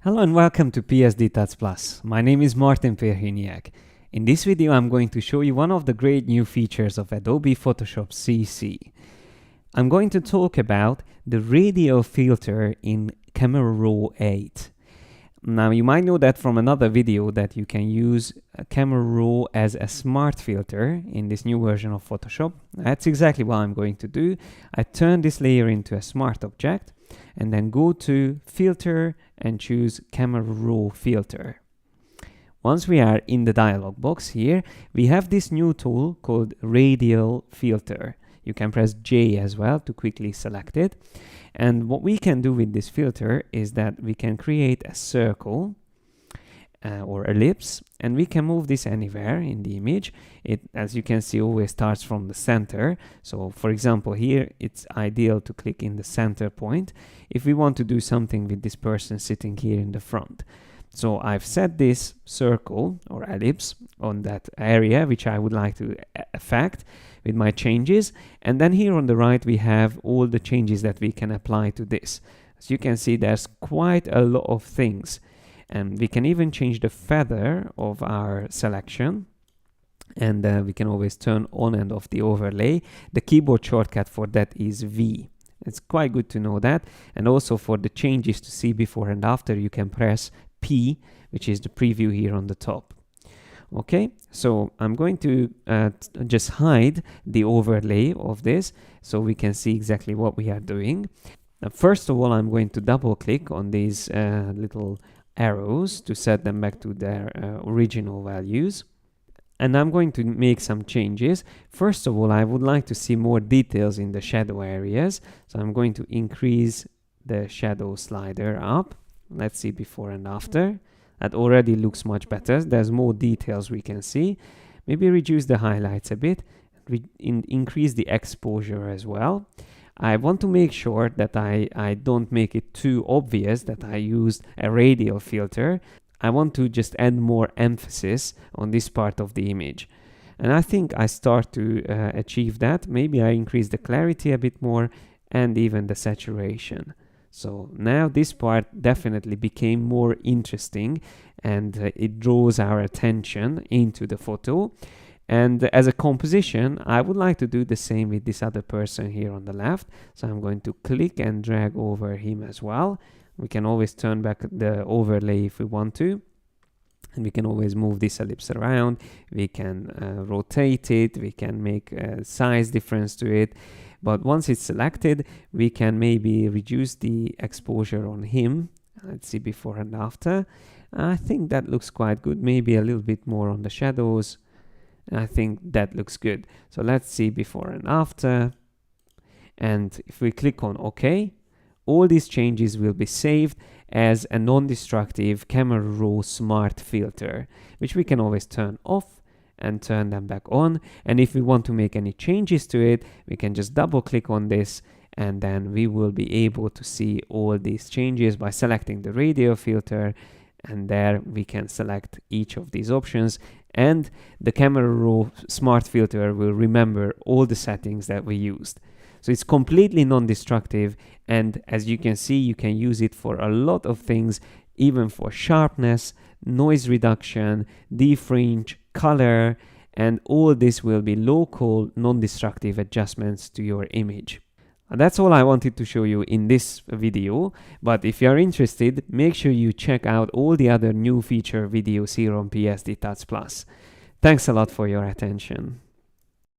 Hello and welcome to PSD Tuts Plus. My name is Martin Perhiniak. In this video I'm going to show you one of the great new features of Adobe Photoshop CC. I'm going to talk about the radial filter in Camera Raw 8. Now you might know that from another video that you can use Camera Raw as a smart filter in this new version of Photoshop. That's exactly what I'm going to do. I turn this layer into a smart object and then go to Filter and choose Camera Raw Filter. Once we are in the dialog box here, we have this new tool called Radial Filter. You can press J as well to quickly select it. And what we can do with this filter is that we can create a circle or ellipse, and we can move this anywhere in the image. It, as you can see, always starts from the center. So for example, here it's ideal to click in the center point if we want to do something with this person sitting here in the front. So I've set this circle or ellipse on that area which I would like to affect with my changes, and then here on the right we have all the changes that we can apply to this. As you can see, there's quite a lot of things, and we can even change the feather of our selection, and we can always turn on and off the overlay. The keyboard shortcut for that is V. It's quite good to know that. And also for the changes to see before and after, you can press P, which is the preview here on the top. Okay, so I'm going to just hide the overlay of this so we can see exactly what we are doing. Now, first of all, I'm going to double click on these little arrows to set them back to their original values. And I'm going to make some changes. First of all, I would like to see more details in the shadow areas. So I'm going to increase the shadow slider up. Let's see before and after. That already looks much better. There's more details we can see. Maybe reduce the highlights a bit. Increase the exposure as well. I want to make sure that I don't make it too obvious that I used a radial filter. I want to just add more emphasis on this part of the image. And I think I start to achieve that. Maybe I increase the clarity a bit more and even the saturation. So now this part definitely became more interesting, and it draws our attention into the photo. And as a composition, I would like to do the same with this other person here on the left. So I'm going to click and drag over him as well. We can always turn back the overlay if we want to. And we can always move this ellipse around. We can rotate it. We can make a size difference to it. But once it's selected, we can maybe reduce the exposure on him. Let's see before and after. I think that looks quite good. Maybe a little bit more on the shadows. I think that looks good. So let's see before and after. And if we click on OK, all these changes will be saved as a non-destructive Camera Raw smart filter, which we can always turn off and turn them back on. And if we want to make any changes to it, we can just double click on this, and then we will be able to see all these changes by selecting the radial filter, and there we can select each of these options, and the Camera Raw smart filter will remember all the settings that we used. So it's completely non-destructive, and as you can see, you can use it for a lot of things, even for sharpness, noise reduction, defringe, color, and all this will be local non-destructive adjustments to your image. And that's all I wanted to show you in this video, but if you are interested, make sure you check out all the other new feature videos here on PSD Tuts Plus. Thanks a lot for your attention.